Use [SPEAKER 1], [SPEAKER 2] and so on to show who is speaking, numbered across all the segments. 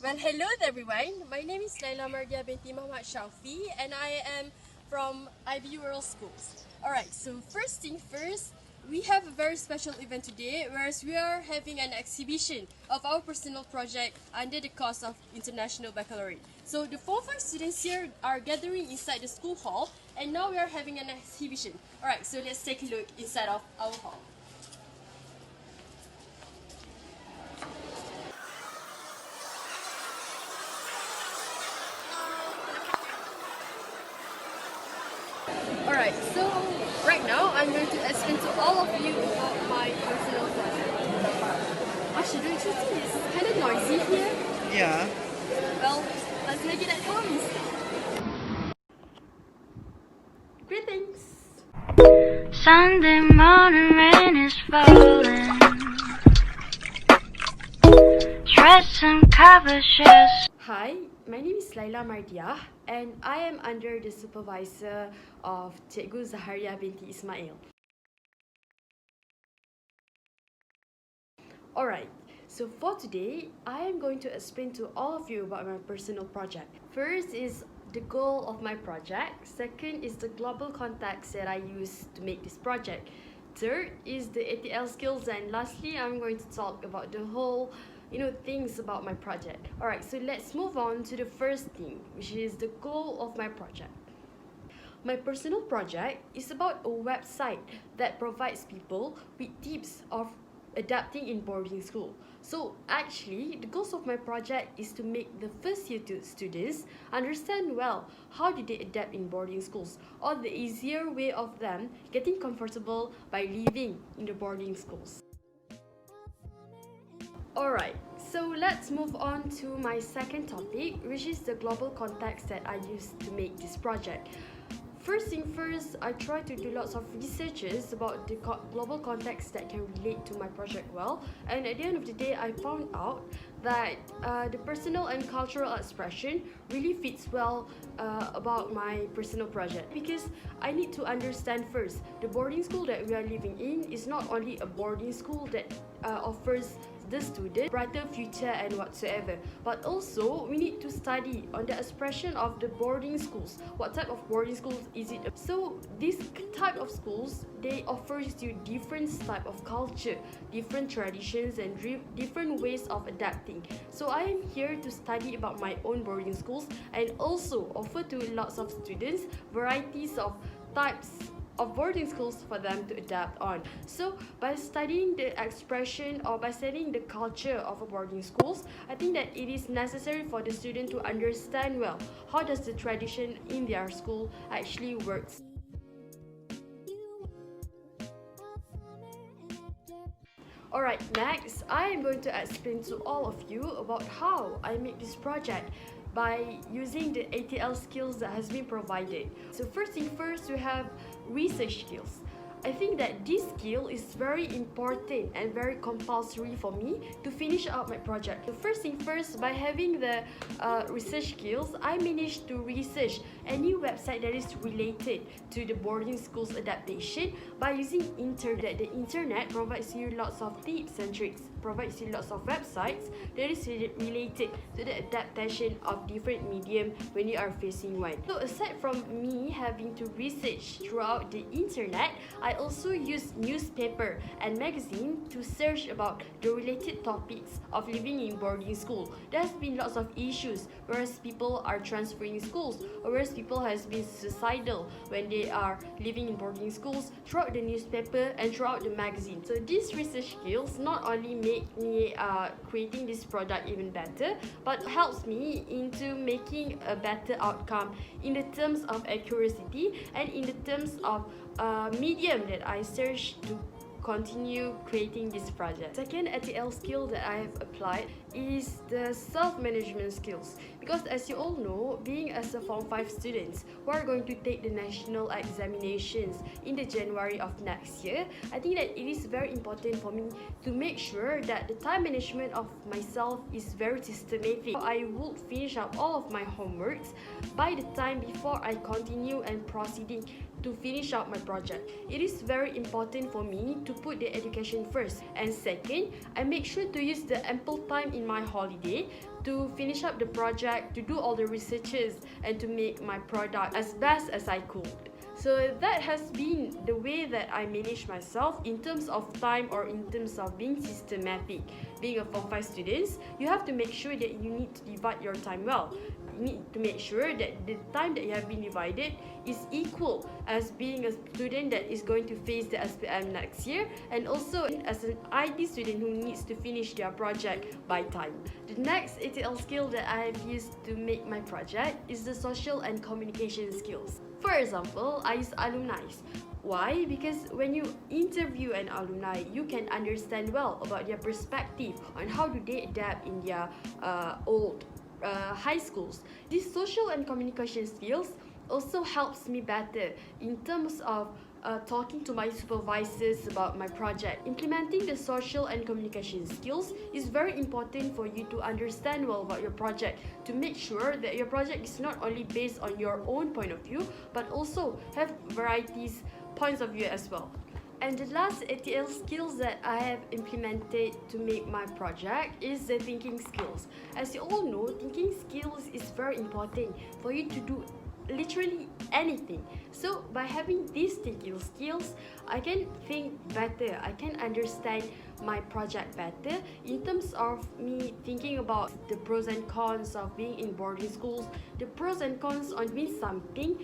[SPEAKER 1] Well, hello everyone. My name is 𝒅𝒆𝒑𝒉 and I am from IB World Schools. Alright, so first thing first, we have a very special event today, whereas we are having an exhibition of our personal project under the course of International Baccalaureate. So the 4-5 students here are gathering inside the school hall, and now we are having an exhibition. Alright, so let's take a look inside of our hall. Alright, so right now I'm going to explain to all of you about my personal project. Actually, don't you think it's kind of noisy here?
[SPEAKER 2] Yeah.
[SPEAKER 1] Well, let's make it at home instead. Greetings!
[SPEAKER 3] Sunday morning rain is falling. Dress and cover shoes.
[SPEAKER 1] Hi, my name is Laila Mardiah and I am under the supervisor of Cikgu Zaharia binti Ismail. Alright, so for today, I am going to explain to all of you about my personal project. First is the goal of my project. Second is the global context that I use to make this project. Third is the ATL skills, and lastly, I'm going to talk about the whole things about my project. Alright, so let's move on to the first thing, which is the goal of my project. My personal project is about a website that provides people with tips of adapting in boarding school. So actually, the goals of my project is to make the first year students understand well how do they adapt in boarding schools, or the easier way of them getting comfortable by living in the boarding schools. Alright, so let's move on to my second topic, which is the global context that I used to make this project. First thing first, I try to do lots of researches about the global context that can relate to my project well, and at the end of the day, I found out that the personal and cultural expression really fits well about my personal project, because I need to understand first, the boarding school that we are living in is not only a boarding school that offers the student brighter future and whatsoever, but also we need to study on the expression of the boarding schools. What type of boarding schools is it? So this type of schools, they offers you different type of culture, different traditions and different ways of adapting. So I am here to study about my own boarding schools and also offer to lots of students varieties of types of boarding schools for them to adapt on. So by studying the expression or by studying the culture of a boarding schools, I think that it is necessary for the student to understand well how does the tradition in their school actually works. Alright, next, I am going to explain to all of you about how I make this project by using the ATL skills that has been provided. So first thing first, we have research skills. I think that this skill is very important and very compulsory for me to finish out my project. So first thing first, by having the research skills, I managed to research any website that is related to the boarding schools adaptation by using internet. The internet provides you lots of tips and tricks, provides you lots of websites that is related to the adaptation of different medium when you are facing one. So aside from me having to research throughout the internet, I also use newspaper and magazine to search about the related topics of living in boarding school. There has been lots of issues, whereas people are transferring schools, or whereas people has been suicidal when they are living in boarding schools, throughout the newspaper and throughout the magazine. So these research skills not only make me creating this product even better, but helps me into making a better outcome in the terms of accuracy and in the terms of medium that I search to continue creating this project. Second ATL skill that I have applied is the self-management skills, because as you all know, being as a Form 5 students who are going to take the national examinations in the January of next year, I think that it is very important for me to make sure that the time management of myself is very systematic. I would finish up all of my homeworks by the time before I continue and proceeding to finish out my project. It is very important for me to put the education first. And second, I make sure to use the ample time in my holiday to finish up the project, to do all the researches, and to make my product as best as I could. So that has been the way that I manage myself in terms of time, or in terms of being systematic. Being a Form 5 student, you have to make sure that you need to divide your time well. You need to make sure that the time that you have been divided is equal as being a student that is going to face the SPM next year, and also as an IT student who needs to finish their project by time. The next ATL skill that I have used to make my project is the social and communication skills. For example, I use alumni. Why? Because when you interview an alumni, you can understand well about their perspective on how do they adapt in their old high schools. These social and communication skills also helps me better in terms of talking to my supervisors about my project. Implementing the social and communication skills is very important for you to understand well about your project, to make sure that your project is not only based on your own point of view, but also have varieties points of view as well. And the last ATL skills that I have implemented to make my project is the thinking skills. As you all know, thinking skills is very important for you to do literally anything. So by having these thinking skills, I can think better, I can understand my project better in terms of me thinking about the pros and cons of being in boarding schools, the pros and cons on doing something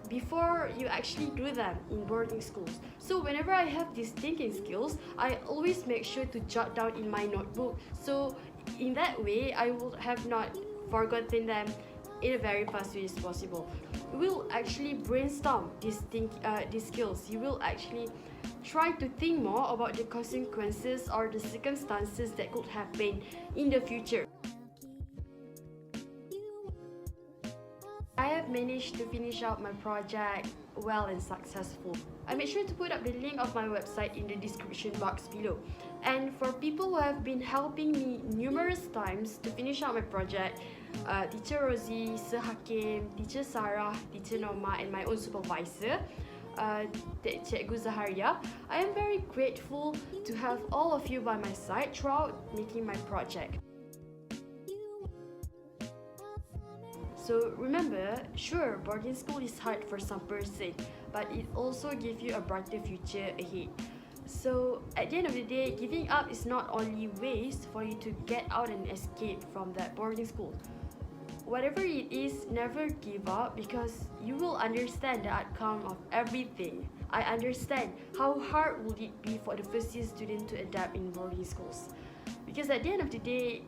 [SPEAKER 1] before you actually do them in boarding schools. So whenever I have these thinking skills, I always make sure to jot down in my notebook. So in that way, I would have not forgotten them in a very fast way as possible. You will actually brainstorm these skills. You will actually try to think more about the consequences or the circumstances that could happen in the future. I have managed to finish out my project well and successful. I made sure to put up the link of my website in the description box below. And for people who have been helping me numerous times to finish out my project, Teacher Rosie, Sir Hakim, Teacher Sarah, Teacher Norma, and my own supervisor, Cikgu Zaharia, I am very grateful to have all of you by my side throughout making my project. So remember, sure, boarding school is hard for some person, but it also gives you a brighter future ahead. So at the end of the day, giving up is not only ways for you to get out and escape from that boarding school. Whatever it is, never give up, because you will understand the outcome of everything. I understand how hard would it be for the first year student to adapt in boarding schools. Because at the end of the day,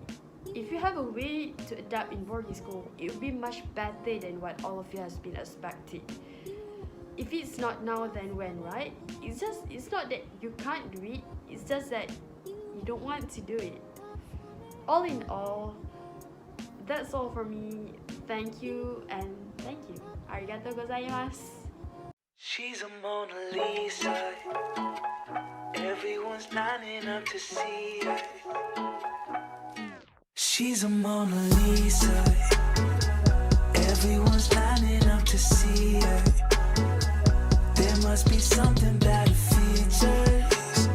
[SPEAKER 1] if you have a way to adapt in boarding school, it will be much better than what all of you has been expecting. If it's not now, then when, right? It's not that you can't do it, it's just that you don't want to do it. All in all, that's all for me. Thank you and thank you. Arigatou gozaimasu.
[SPEAKER 2] She's a Mona Lisa. Everyone's lining up to see her. She's a Mona Lisa. Everyone's lining up to see her. There must be something about her features.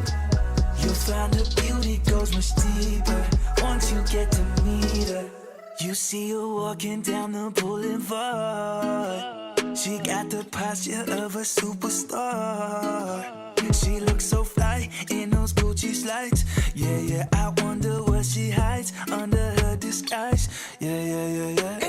[SPEAKER 2] You'll find her beauty goes much deeper once you get to meet her. You see her walking down the boulevard. She got the posture of a superstar. She looks so fly in those Gucci slides. Yeah, I wonder what she hides under her disguise. Yeah.